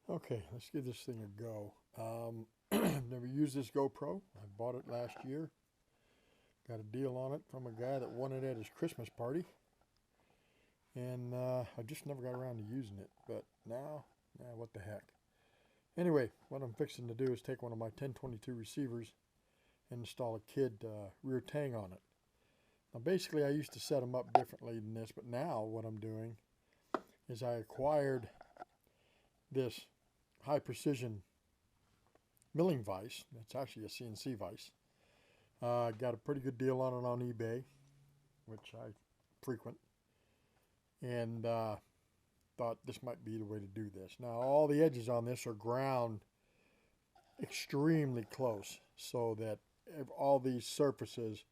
Okay, let's give this thing a go. Never used this GoPro. I bought it last year. Got a deal on it from a guy that won it at his Christmas party. And I just never got around to using it. But now, what the heck. Anyway, what I'm fixing to do is take one of my 1022 receivers and install a KIDD rear Tang on it. Now basically I used to set them up differently than this, but now what I'm doing is I acquired this high precision milling vise. It's actually a CNC vise. Got a pretty good deal on it on eBay, which I frequent, and thought this might be the way to do this. Now all the edges on this are ground extremely close so that all these surfaces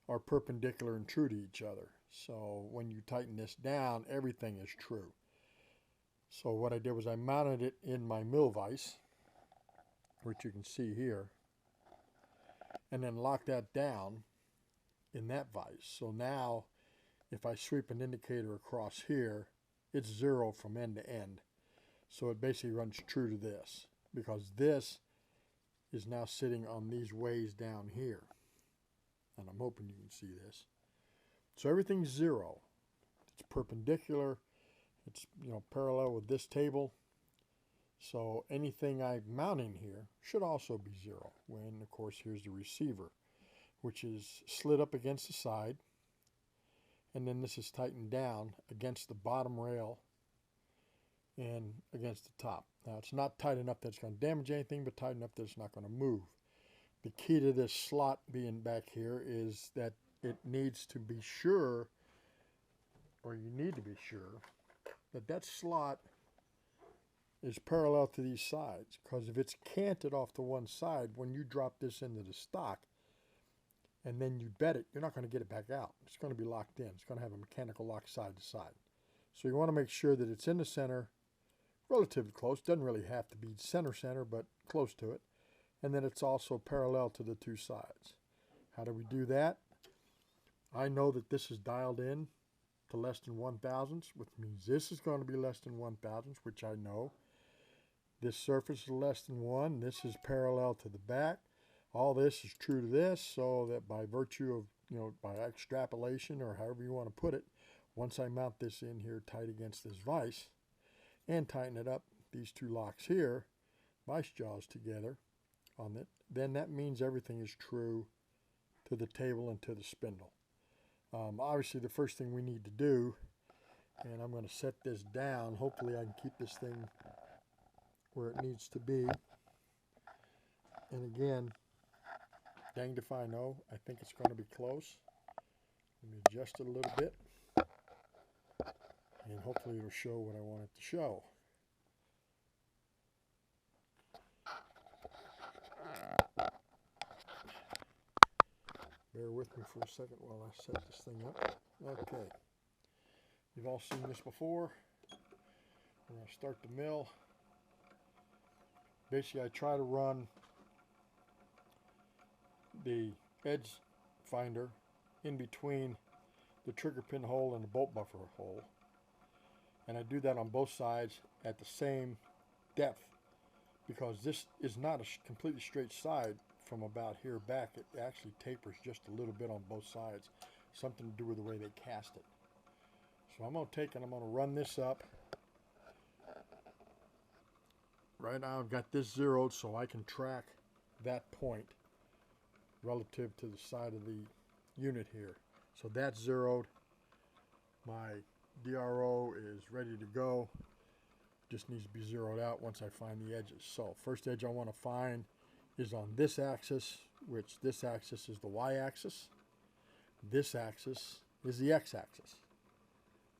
are perpendicular and true to each other. So when you tighten this down, everything is true. So what I did was I mounted it in my mill vise, which you can see here, and then locked that down in that vise. So now if I sweep an indicator across here, it's 0 from end to end. So it basically runs true to this, because this is now sitting on these ways down here. And I'm hoping you can see this. So everything's 0. It's perpendicular. It's parallel with this table. So anything I'm mounting here should also be 0. When of course here's the receiver, which is slid up against the side, and then this is tightened down against the bottom rail and against the top. Now it's not tight enough that it's going to damage anything, but tight enough that it's not going to move. The key to this slot being back here is that it needs to be sure, or you need to be sure, that that slot is parallel to these sides. Because if it's canted off to one side, when you drop this into the stock and then you bed it, you're not going to get it back out. It's going to be locked in. It's going to have a mechanical lock side to side. So you want to make sure that it's in the center, relatively close. Doesn't really have to be center, but close to it. And then it's also parallel to the two sides. How do we do that? I know that this is dialed in to less than 1/1000, which means this is going to be less than 1/1000, which I know. This surface is less than 1. This is parallel to the back. All this is true to this, so that by virtue of, by extrapolation or however you want to put it, once I mount this in here tight against this vise and tighten it up, these two locks here, vise jaws together on it, then that means everything is true to the table and to the spindle. Obviously the first thing we need to do, and I'm going to set this down, hopefully I can keep this thing where it needs to be. And again, danged if I know, I think it's going to be close. Let me adjust it a little bit, and hopefully it'll show what I want it to show. Bear with me for a second while I set this thing up. Okay. You've all seen this before. We're going to start the mill. Basically, I try to run the edge finder in between the trigger pin hole and the bolt buffer hole. And I do that on both sides at the same depth, because this is not a completely straight side. From about here back, it actually tapers just a little bit on both sides. Something to do with the way they cast it. So I'm going to take and I'm going to run this up. Right now I've got this zeroed so I can track that point relative to the side of the unit here. So that's zeroed. My DRO is ready to go. Just needs to be zeroed out once I find the edges. So first edge I want to find is on this axis, which this axis is the y-axis. This axis is the x-axis.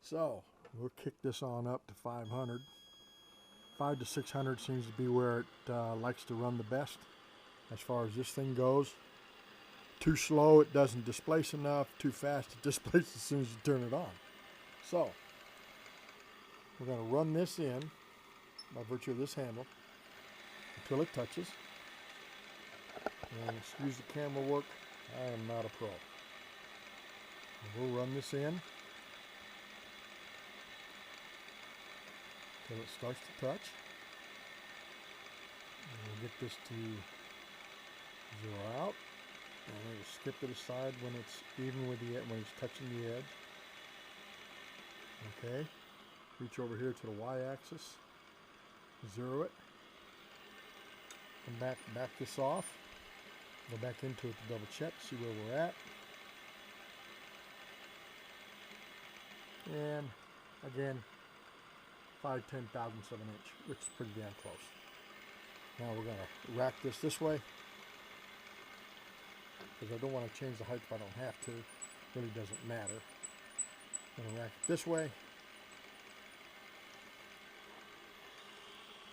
So we'll kick this on up to 500. 500 to 600 seems to be where it likes to run the best as far as this thing goes. Too slow, it doesn't displace enough. Too fast, it displaces as soon as you turn it on. So we're going to run this in by virtue of this handle until it touches. And excuse the camera work, I am not a pro. We'll run this in until it starts to touch. get this to zero out, and we'll skip it aside when it's even with the when it's touching the edge. Okay, reach over here to the y-axis, zero it, come back this off, go back into it to double check, see where we're at, and again 5/10,000 of an inch, which is pretty damn close. Now we're going to rack this way, because I don't want to change the height if I don't have to. It really doesn't matter. I'm going to rack it this way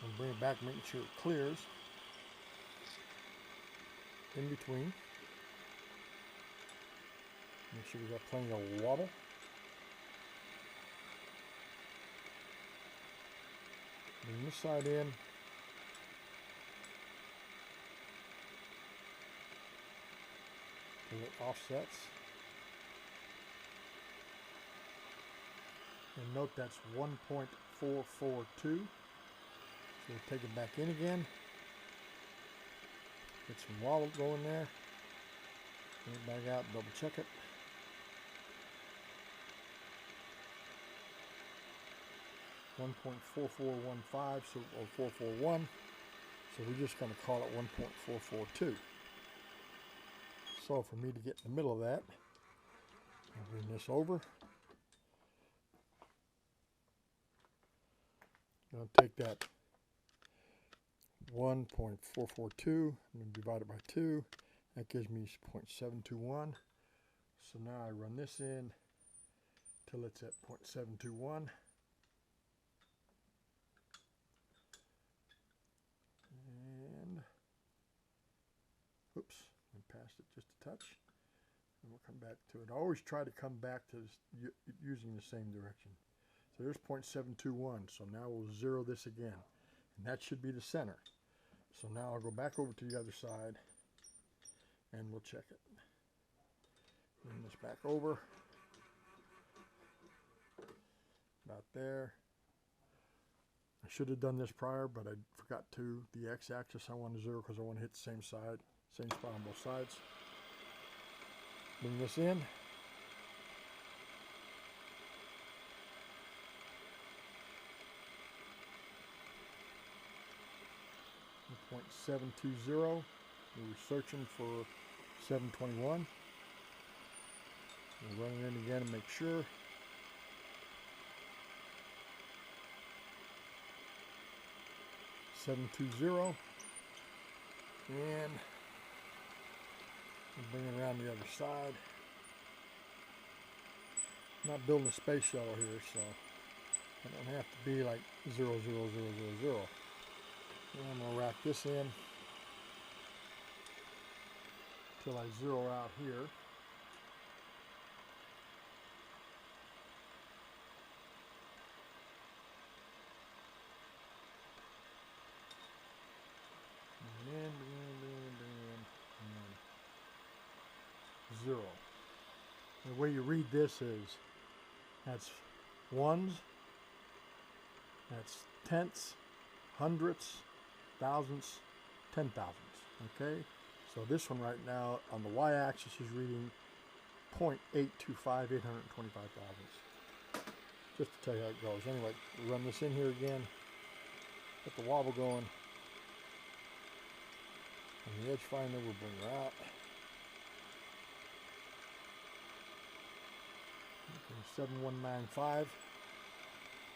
and bring it back, making sure it clears in between. Make sure we got plenty of wobble. Bring this side in. Till it offsets. And note that's 1.442. So we'll take it back in again. Get some wobble going there. Bring it back out, double check it. .4415, so or 441. So we're just going to call it 1.442. So for me to get in the middle of that, I'll bring this over. I'll take that 1.442 and divide it by 2. That gives me 0.721. So now I run this in till it's at 0.721. And oops, I passed it just a touch. And we'll come back to it. I always try to come back to this, using the same direction. So there's 0.721. So now we'll zero this again. And that should be the center. So now I'll go back over to the other side and we'll check it. Bring this back over. About there. I should have done this prior, but I forgot to. The x-axis I want to zero because I want to hit the same side, same spot on both sides. Bring this in. .720. We were searching for 721. We'll run it in again and make sure. .720, and we'll bring it around the other side. I'm not building a space shuttle here, so I don't have to be like 0, 0, 0, 0, 0. And I'm going to rack this in till I zero out here. And zero. The way you read this is that's ones, that's tenths, hundredths, thousandths, 10,000ths. Okay, so this one right now on the y-axis is reading 0.825, 825 thousandths. Just to tell you how it goes. Anyway, we run this in here again. Get the wobble going. And the edge finder will bring her out. Okay, 7195.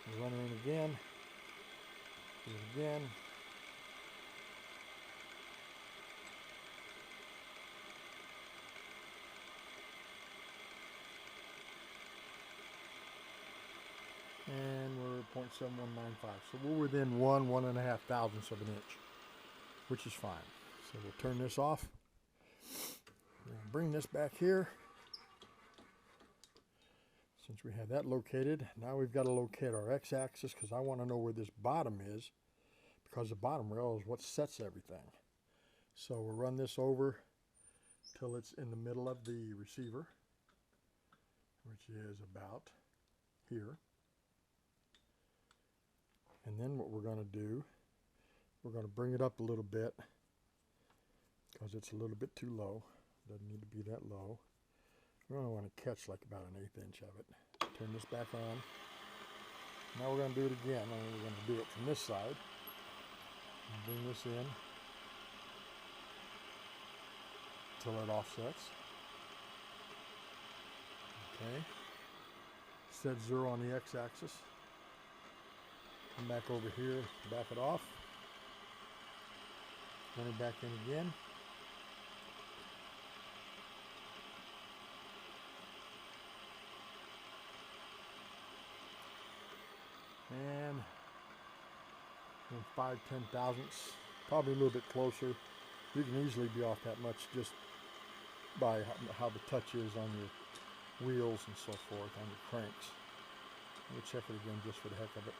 We run her in again. Do it again. And we're at 0.7195. So we're within 1.5 thousandths of an inch, which is fine. So we'll turn this off. We'll bring this back here. Since we have that located, now we've got to locate our x-axis because I want to know where this bottom is, because the bottom rail is what sets everything. So we'll run this over till it's in the middle of the receiver, which is about here. And then what we're going to do we're going to bring it up a little bit because it's a little bit too low. Doesn't need to be that low. We only want to catch like about an 1/8 inch of it. Turn this back on. Now we're going to do it again. Only we're going to do it from this side. And bring this in until it offsets. Okay. Set 0 on the x-axis. Come back over here, back it off. Run it back in again. And 5/10 thousandths, probably a little bit closer. You can easily be off that much just by how the touch is on your wheels and so forth, on your cranks. We'll check it again just for the heck of it.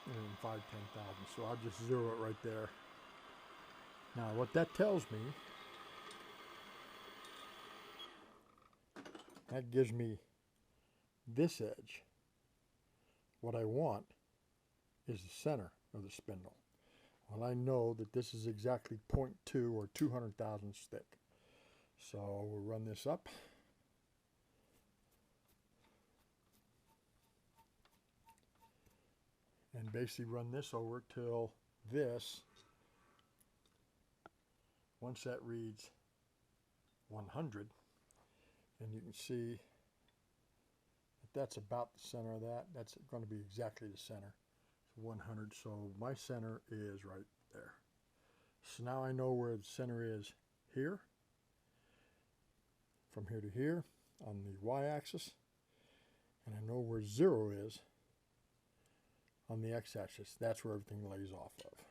And 5/10 thousandths, so I'll just 0 it right there. Now what that tells me, that gives me this edge. What I want is the center of the spindle. Well, I know that this is exactly 0.2 or 200 thousandths thick. So we'll run this up. And basically run this over till this, once that reads 100, and you can see that that's about the center of that. That's going to be exactly the center. It's 100, so my center is right there. So now I know where the center is here, from here to here on the y-axis, and I know where 0 is on the x-axis. That's where everything lays off of.